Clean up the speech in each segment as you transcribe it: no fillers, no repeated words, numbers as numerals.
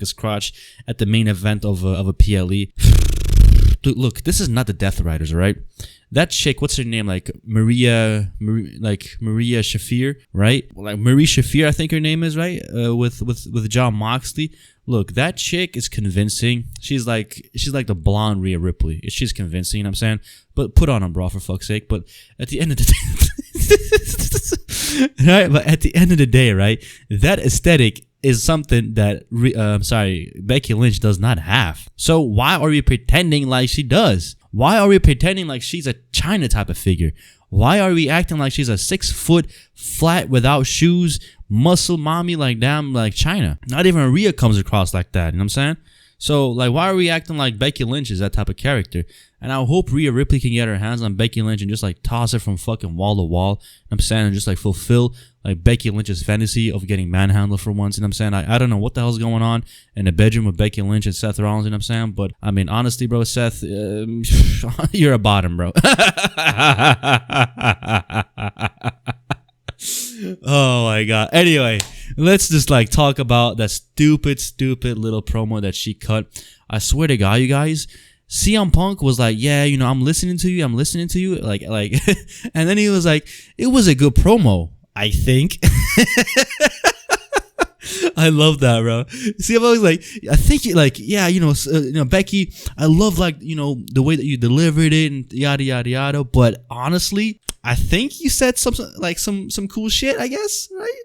motherfucker's crotch at the main event of a PLE. Dude, look, this is not the Death Riders, alright? That chick, what's her name? Like Maria Shafir, right? Like Marie Shafir, I think her name is, right? With John Moxley. Look, that chick is convincing. She's like the blonde Rhea Ripley. She's convincing, you know what I'm saying? But put on them, bro, for fuck's sake. But at the end of the day, right? But at the end of the day, right? That aesthetic is something that Becky Lynch does not have. So why are we pretending like she does? Why are we pretending like she's a China type of figure? Why are we acting like she's a 6 foot flat without shoes muscle mommy like damn like China? Not even Rhea comes across like that, you know what I'm saying? So like why are we acting like Becky Lynch is that type of character? And I hope Rhea Ripley can get her hands on Becky Lynch and just like toss her from fucking wall to wall. You know what I'm saying? And just like fulfill like Becky Lynch's fantasy of getting manhandled for once. You know what I'm saying? I don't know what the hell's going on in the bedroom with Becky Lynch and Seth Rollins. You know what I'm saying? But I mean, honestly, bro, Seth, you're a bottom, bro. Oh my god. Anyway, let's just like talk about that stupid little promo that she cut. I swear to God, you guys, CM Punk was like, yeah, you know, I'm listening to you, like, and then he was like, it was a good promo, I think. I love that, bro. See, I'm always like, I think you like, yeah, you know, Becky, I love like, you know, the way that you delivered it and yada yada yada. But honestly, I think you said some cool shit, I guess, right?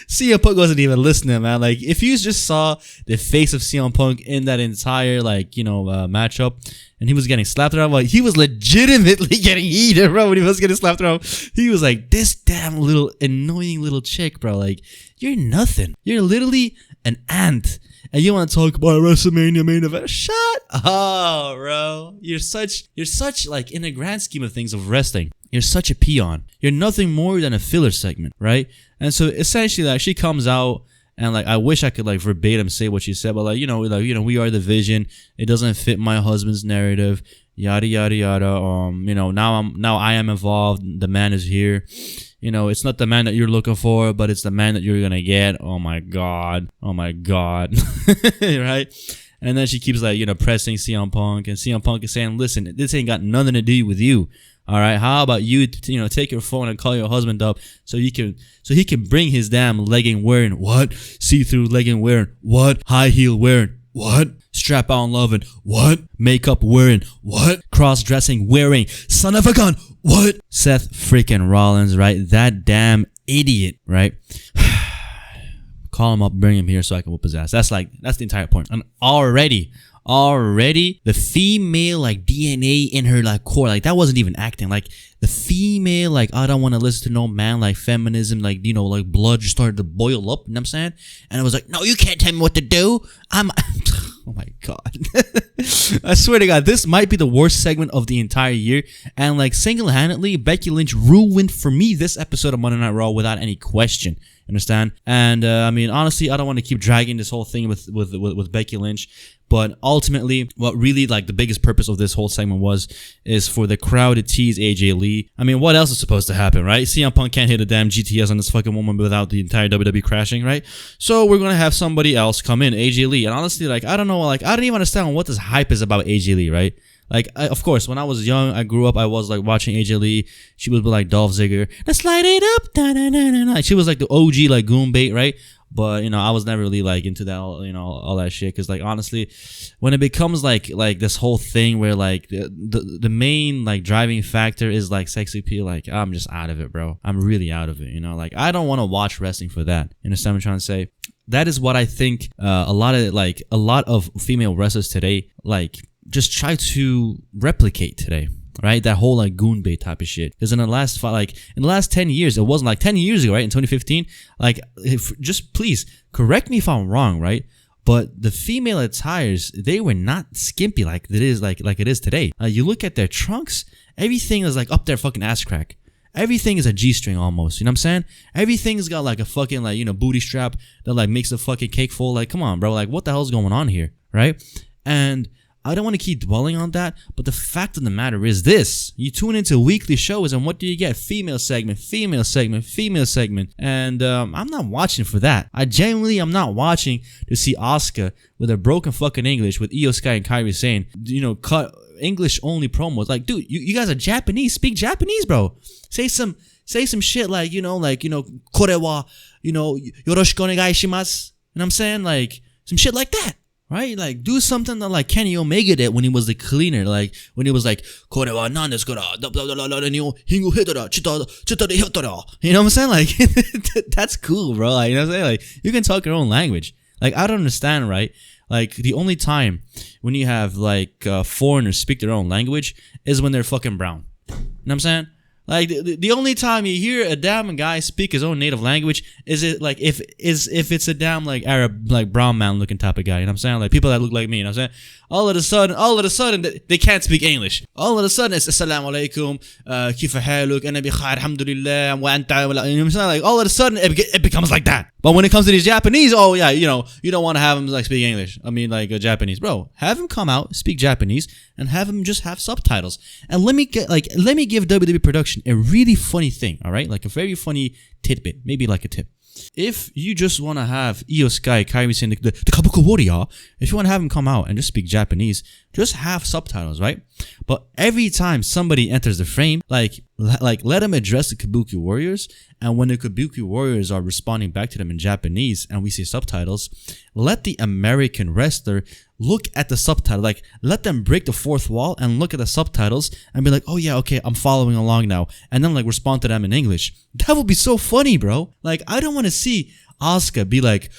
CM Punk wasn't even listening, man. Like, if you just saw the face of CM Punk in that entire, like, you know, matchup, and he was getting slapped around, like, he was legitimately getting heated, bro, when he was getting slapped around. He was like, this damn little annoying little chick, bro, like, you're nothing. You're literally an ant. And you want to talk about WrestleMania main event? Shut up, bro. You're such, like, in the grand scheme of things of wrestling, you're such a peon. You're nothing more than a filler segment, right? And so essentially, like, she comes out and like, I wish I could like verbatim say what she said, but like, you know, we are the vision. It doesn't fit my husband's narrative. Yada yada yada. You know, now I am involved. The man is here. You know, it's not the man that you're looking for, but it's the man that you're gonna get. Oh my god. Right? And then she keeps like, you know, pressing CM Punk, and CM Punk is saying, listen, this ain't got nothing to do with you. All right, how about you, you know, take your phone and call your husband up so he can bring his damn legging wearing what? See-through legging wearing what? High heel wearing what? Strap on loving what? Makeup wearing what? Cross-dressing wearing son of a gun what? Seth freaking Rollins, right? That damn idiot, right? Call him up, bring him here so I can whoop his ass. That's the entire point. And already the female like DNA in her like core, like that wasn't even acting. Like the female, like, I don't want to listen to no man, like feminism, like, you know, like blood just started to boil up, you know what I'm saying? And I was like, no, you can't tell me what to do. Oh my god. I swear to God, this might be the worst segment of the entire year. And like single-handedly, Becky Lynch ruined for me this episode of Monday Night Raw without any question. Understand? And I mean, honestly, I don't want to keep dragging this whole thing with Becky Lynch. But ultimately, what really like the biggest purpose of this whole segment is for the crowd to tease AJ Lee. I mean, what else is supposed to happen, right? CM Punk can't hit a damn GTS on this fucking woman without the entire WWE crashing, right? So we're gonna have somebody else come in, AJ Lee. And honestly, like, I don't know, like, I don't even understand what this hype is about AJ Lee, right? Like, of course, when I was young, I grew up, I was like watching AJ Lee. She was like Dolph Ziggler. Let's light it up. Da, da, da, da, da. She was like the OG, like goon bait, right? But, you know, I was never really like into that, you know, all that shit. Cause like, honestly, when it becomes like this whole thing where like the main like driving factor is like sex appeal, like I'm just out of it, bro. I'm really out of it. You know, like I don't want to watch wrestling for that. You understand what I'm trying to say? That is what I think a lot of female wrestlers today, like just try to replicate today. Right, that whole like goon bait type of shit. Because in the last 10 years, it wasn't like 10 years ago, right? In 2015, like, just please correct me if I'm wrong, right? But the female attires, they were not skimpy like it is like it is today. You look at their trunks, everything is like up their fucking ass crack. Everything is a G-string almost, you know what I'm saying? Everything's got like a fucking like, you know, booty strap that like makes the fucking cake full. Like, come on, bro, like what the hell's going on here, right? And I don't want to keep dwelling on that, but the fact of the matter is this. You tune into weekly shows, and what do you get? Female segment, female segment, female segment. And I'm not watching for that. I genuinely am not watching to see Asuka with her broken fucking English with Io Sky and Kairi saying, cut English-only promos. Like, dude, you guys are Japanese. Speak Japanese, bro. Say some shit like, kore wa, yoroshiku onegai shimasu. You know what I'm saying? Like, some shit like that. Right? Like, do something that like Kenny Omega did when he was the cleaner. Like, when he was like, kore wa nan desu kara, hingo hedara, chita de hyotara. You know what I'm saying? Like, that's cool, bro. Like, you know what I'm saying? Like, you can talk your own language. Like, I don't understand, right? Like, the only time when you have, like, foreigners speak their own language is when they're fucking brown. You know what I'm saying? Like, the only time you hear a damn guy speak his own native language is it like if it's a damn like Arab, like brown man looking type of guy. You know what I'm saying? Like people that look like me. You know what I'm saying? All of a sudden they can't speak English. All of a sudden it's assalamu alaikum, kifa haluk, ana bi khair, alhamdulillah, wa anta. You know what I'm saying? Like all of a sudden it becomes like that. But when it comes to these Japanese, oh yeah, you don't want to have them like speak English. I mean like Japanese, bro. Have him come out, speak Japanese, and have him just have subtitles. And let me give WWE production a really funny thing, all right? Like a very funny tidbit, maybe like a tip. If you just want to have Io Sky, Kairi saying the Kabuki Warrior, if you want to have him come out and just speak Japanese, just have subtitles, right? But every time somebody enters the frame, like let him address the Kabuki Warriors, and when the Kabuki Warriors are responding back to them in Japanese and we see subtitles, let the American wrestler look at the subtitle, like let them break the fourth wall and look at the subtitles and be like, oh yeah, okay, I'm following along now, and then like respond to them in English. That would be so funny, bro. Like I don't want to see Asuka be like,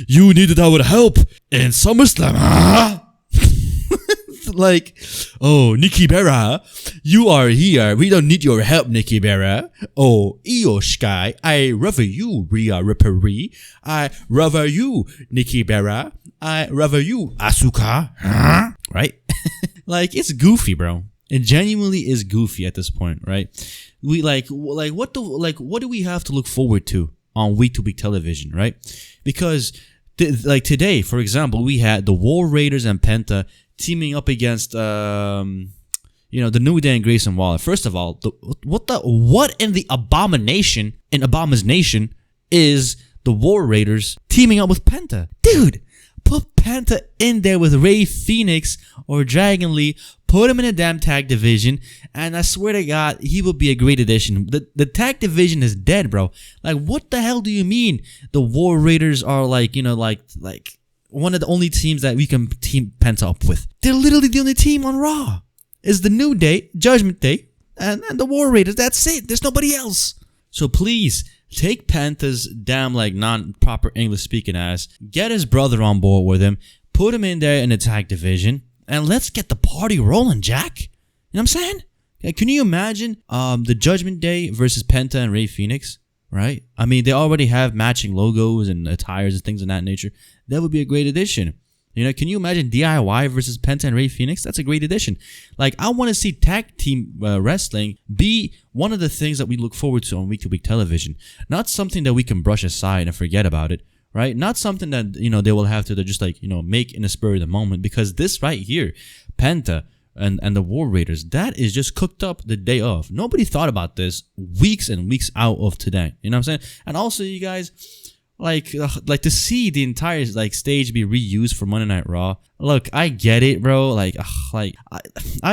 you needed our help in SummerSlam, huh? Like, oh, Nikki Bella, you are here. We don't need your help, Nikki Bella. Oh, Io Sky, I rather you, Rhea Ripley. I rather you, Nikki Bella. I rather you, Asuka. Huh? Right? Like, it's goofy, bro. It genuinely is goofy at this point, right? We what do we have to look forward to on week-to-week television, right? Because today, for example, we had the War Raiders and Penta teaming up against the New Day and Grayson Waller. First of all, what in the abomination in Obama's nation is the War Raiders teaming up with Penta? Dude, put Penta in there with Rey Fenix or Dragon Lee, put him in a damn tag division, and I swear to God, he will be a great addition. The tag division is dead, bro. Like, what the hell do you mean the War Raiders are like one of the only teams that we can team Penta up with? They're literally the only team on Raw. It's the New Day, Judgment Day, and the War Raiders. That's it. There's nobody else. So please, take Penta's damn like non-proper English speaking ass, get his brother on board with him, put him in there in the tag division, and let's get the party rolling, Jack. You know what I'm saying? Yeah, can you imagine the Judgment Day versus Penta and Rey Fenix? Right? I mean, they already have matching logos and attires and things of that nature. That would be a great addition. You know, can you imagine DIY versus Penta and Rey Fenix? That's a great addition. Like, I want to see tag team wrestling be one of the things that we look forward to on week-to-week television. Not something that we can brush aside and forget about it, right? Not something that, they will have to just like, make in the spur of the moment. Because this right here, Penta and the War Raiders, that is just cooked up the day of. Nobody thought about this weeks and weeks out of today. You know what I'm saying? And also, you guys, like to see the entire like stage be reused for Monday Night Raw. Look, I get it, bro. I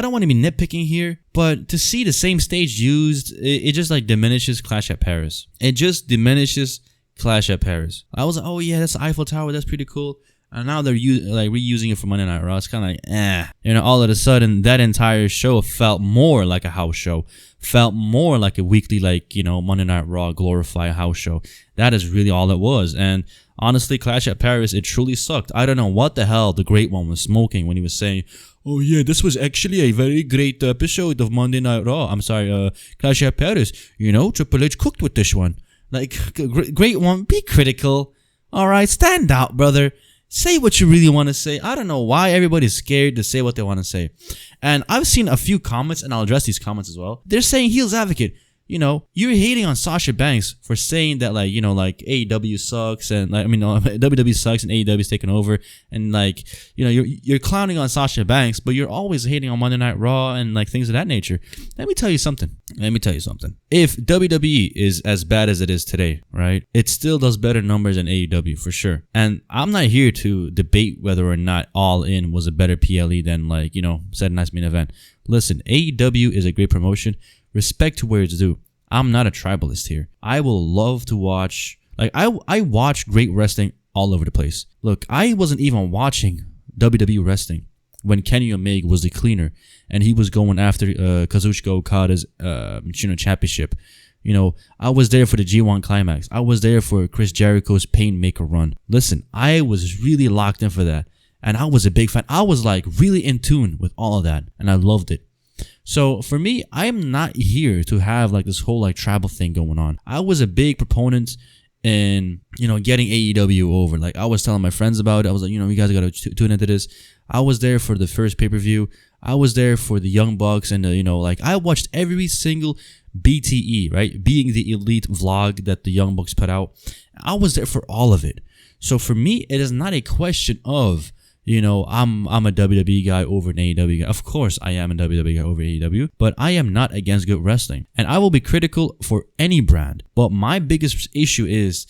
don't want to be nitpicking here, but to see the same stage used, it just like diminishes Clash at Paris. It just diminishes Clash at Paris. I was like, oh yeah, that's the Eiffel Tower. That's pretty cool. And now they're reusing it for Monday Night Raw. It's kind of like, all of a sudden, that entire show felt more like a house show. Felt more like a weekly, Monday Night Raw glorified house show. That is really all it was. And honestly, Clash at Paris, it truly sucked. I don't know what the hell the Great One was smoking when he was saying, oh yeah, this was actually a very great episode of Monday Night Raw. I'm sorry, Clash at Paris. Triple H cooked with this one. Like, Great One, be critical. All right, stand out, brother. Say what you really want to say. I don't know why everybody's scared to say what they want to say. And I've seen a few comments, and I'll address these comments as well. They're saying heels advocate. you're hating on Sasha Banks for saying that like, like AEW sucks and like, WWE sucks and AEW is taking over, and like, you're clowning on Sasha Banks, but you're always hating on Monday Night Raw and like things of that nature. Let me tell you something. If WWE is as bad as it is today, right, it still does better numbers than AEW for sure. And I'm not here to debate whether or not All In was a better PLE than like, Saturday Night's Main Event. Listen, AEW is a great promotion. Respect to where it's due. I'm not a tribalist here. I will love to watch, like I watch great wrestling all over the place. Look, I wasn't even watching WWE wrestling when Kenny Omega was the cleaner and he was going after Kazuchika Okada's championship. I was there for the G1 Climax. I was there for Chris Jericho's Painmaker run. Listen, I was really locked in for that. And I was a big fan. I was like really in tune with all of that. And I loved it. So for me, I am not here to have like this whole like tribal thing going on. I was a big proponent in, getting AEW over. Like I was telling my friends about it. I was like, you guys got to tune into this. I was there for the first pay-per-view. I was there for the Young Bucks and like I watched every single BTE, right? Being the Elite vlog that the Young Bucks put out. I was there for all of it. So for me, it is not a question of, I'm a WWE guy over an AEW guy. Of course, I am a WWE guy over AEW, but I am not against good wrestling. And I will be critical for any brand. But my biggest issue is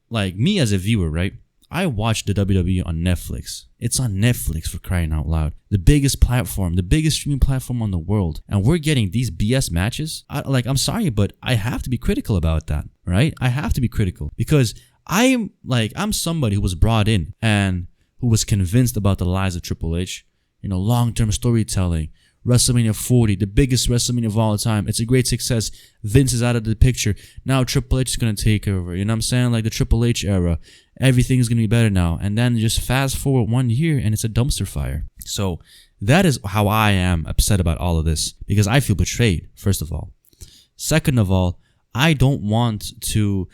like me as a viewer, right? I watch the WWE on Netflix. It's on Netflix, for crying out loud. The biggest platform, the biggest streaming platform on the world. And we're getting these BS matches. I'm sorry, but I have to be critical about that, right? I have to be critical because I'm somebody who was brought in and who was convinced about the lies of Triple H, long-term storytelling, WrestleMania 40, the biggest WrestleMania of all time. It's a great success. Vince is out of the picture. Now Triple H is going to take over. You know what I'm saying? Like the Triple H era. Everything is going to be better now. And then just fast forward 1 year and it's a dumpster fire. So that is how I am upset about all of this because I feel betrayed, first of all. Second of all, I don't want to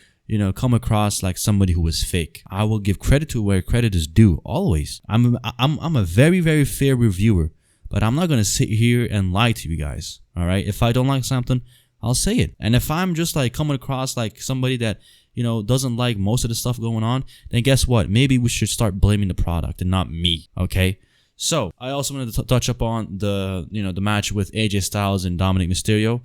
come across like somebody who is fake. I will give credit to where credit is due, always. I'm a very, very fair reviewer, but I'm not going to sit here and lie to you guys, all right? If I don't like something, I'll say it. And if I'm just like coming across like somebody that, doesn't like most of the stuff going on, then guess what? Maybe we should start blaming the product and not me, okay? So I also wanted to touch up on the match with AJ Styles and Dominic Mysterio.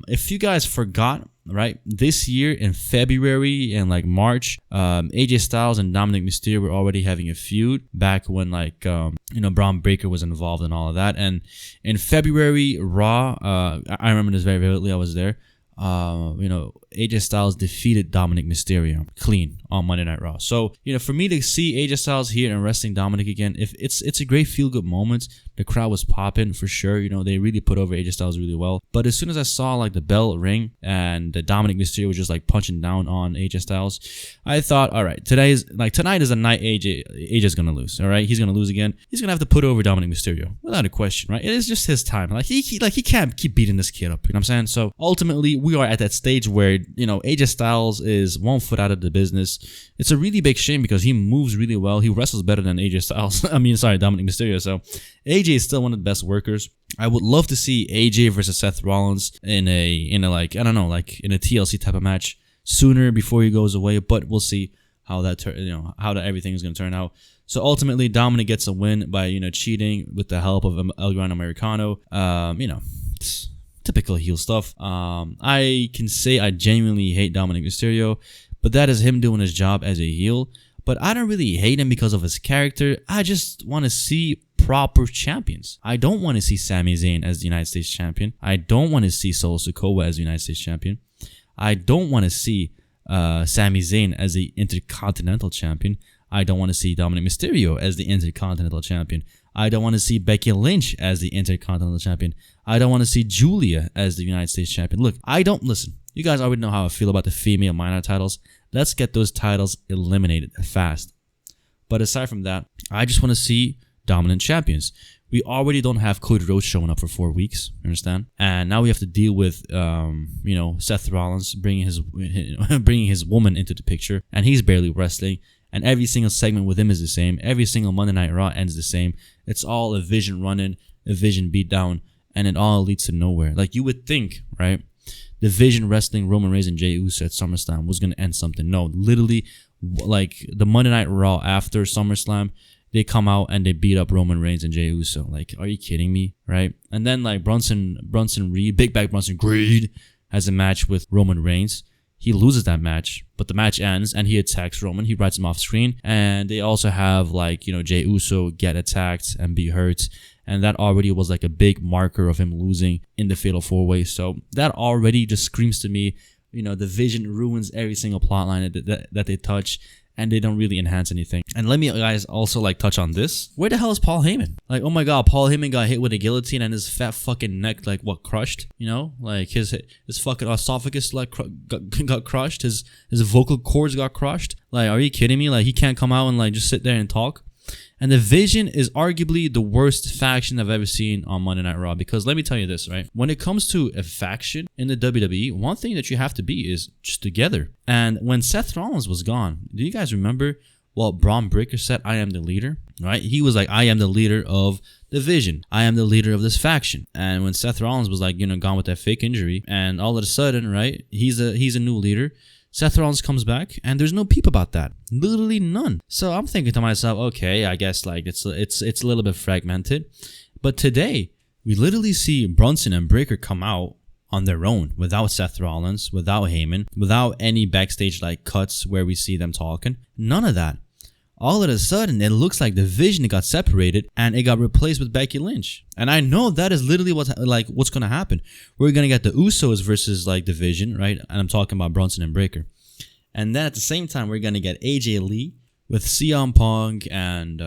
If you guys forgot, right, this year in February and like March, AJ Styles and Dominic Mysterio were already having a feud back when like Braun Breaker was involved and all of that. And in February Raw, I remember this very vividly. I was there. AJ Styles defeated Dominic Mysterio clean on Monday Night Raw. So, for me to see AJ Styles here and wrestling Dominic again, if it's a great feel-good moment. The crowd was popping for sure. They really put over AJ Styles really well. But as soon as I saw like the bell ring and the Dominic Mysterio was just like punching down on AJ Styles, I thought, all right, tonight is a night AJ's gonna lose. All right, he's gonna lose again. He's gonna have to put over Dominic Mysterio without a question, right? It is just his time. Like he can't keep beating this kid up. You know what I'm saying? So ultimately, we are at that stage where AJ Styles is 1 foot out of the business. It's a really big shame because he moves really well. He wrestles better than AJ Styles. Dominic Mysterio. So AJ is still one of the best workers. I would love to see AJ versus Seth Rollins in a TLC type of match sooner before he goes away, but we'll see how that everything is going to turn out. So ultimately, Dominic gets a win by cheating with the help of El Gran Americano. It's typical heel stuff. I can say I genuinely hate Dominic Mysterio, but that is him doing his job as a heel. But I don't really hate him because of his character. I just want to see proper champions. I don't want to see Sami Zayn as the United States champion. I don't want to see Solo Sikoa as the United States champion. I don't want to see Sami Zayn as the Intercontinental champion. I don't want to see Dominic Mysterio as the Intercontinental champion. I don't want to see Becky Lynch as the Intercontinental champion. I don't want to see Julia as the United States champion. Look, listen. You guys already know how I feel about the female minor titles. Let's get those titles eliminated fast. But aside from that, I just want to see dominant champions. We already don't have Cody Rhodes showing up for 4 weeks, you understand? And now we have to deal with, Seth Rollins bringing his woman into the picture, and he's barely wrestling. And every single segment with him is the same. Every single Monday Night Raw ends the same. It's all a Vision run-in, a Vision beatdown, and it all leads to nowhere. Like you would think, right? Division wrestling Roman Reigns and Jey Uso at SummerSlam was going to end something. No, literally, like the Monday Night Raw after SummerSlam, they come out and they beat up Roman Reigns and Jey Uso. Like, are you kidding me? Right? And then like Bronson Reed, Big Bag Bronson Reed has a match with Roman Reigns. He loses that match, but the match ends and he attacks Roman. He writes him off screen. And they also have like, Jey Uso get attacked and be hurt. And that already was like a big marker of him losing in the Fatal 4-Way. So that already just screams to me, the Vision ruins every single plotline that they touch. And they don't really enhance anything. And let me guys also like touch on this. Where the hell is Paul Heyman? Like, oh my god, Paul Heyman got hit with a guillotine and his fat fucking neck like crushed. Like his fucking esophagus like got crushed. His vocal cords got crushed. Like, are you kidding me? Like, he can't come out and like just sit there and talk. And the Vision is arguably the worst faction I've ever seen on Monday Night Raw. Because let me tell you this, right? When it comes to a faction in the WWE, one thing that you have to be is just together. And when Seth Rollins was gone, do you guys remember what Braun Breaker said? I am the leader, right? He was like, I am the leader of the Vision. I am the leader of this faction. And when Seth Rollins was like, gone with that fake injury, and all of a sudden, right, he's a new leader. Seth Rollins comes back, and there's no peep about that. Literally none. So I'm thinking to myself, okay, I guess like it's a little bit fragmented. But today, we literally see Brunson and Breaker come out on their own, without Seth Rollins, without Heyman, without any backstage like cuts where we see them talking. None of that. All of a sudden, it looks like the Vision got separated and it got replaced with Becky Lynch. And I know that is literally what's going to happen. We're going to get the Usos versus like the Vision, right? And I'm talking about Brunson and Breaker. And then at the same time, we're going to get AJ Lee with CM Punk and,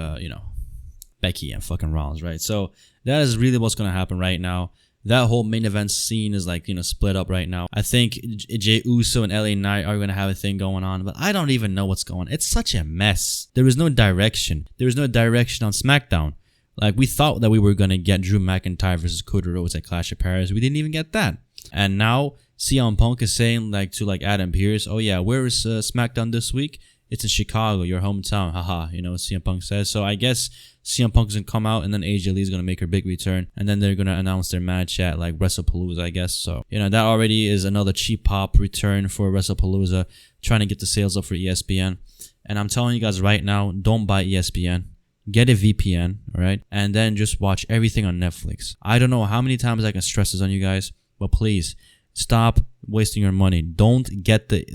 Becky and fucking Rollins, right? So that is really what's going to happen right now. That whole main event scene is like, split up right now. I think Jey Uso and LA Knight are going to have a thing going on, but I don't even know what's going on. It's such a mess. There is no direction. There is no direction on SmackDown. Like, we thought that we were going to get Drew McIntyre versus Cody Rhodes at Clash of Paris. We didn't even get that. And now CM Punk is saying to Adam Pearce, oh yeah, where is SmackDown this week? It's in Chicago, your hometown. Haha, CM Punk says. So I guess CM Punk is going to come out and then AJ Lee is going to make her big return. And then they're going to announce their match at like WrestlePalooza, I guess. So, that already is another cheap pop return for WrestlePalooza, trying to get the sales up for ESPN. And I'm telling you guys right now, don't buy ESPN. Get a VPN, all right? And then just watch everything on Netflix. I don't know how many times I can stress this on you guys, but please stop wasting your money. Don't get the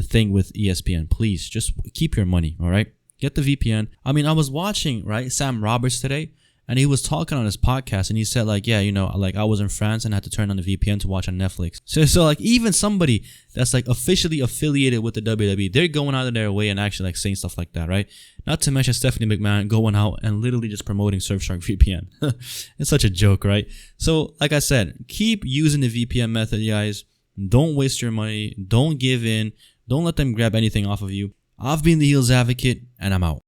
thing with ESPN. Please just keep your money, all right? Get the VPN. I mean, I was watching, right, Sam Roberts today, and he was talking on his podcast, and he said like, yeah, I was in France and I had to turn on the VPN to watch on Netflix. So like, even somebody that's like officially affiliated with the WWE, they're going out of their way and actually like saying stuff like that, right? Not to mention Stephanie McMahon going out and literally just promoting Surfshark VPN. It's such a joke, right? So like I said, keep using the VPN method, guys. Don't waste your money. Don't give in. Don't let them grab anything off of you. I've been the Heels Advocate, and I'm out.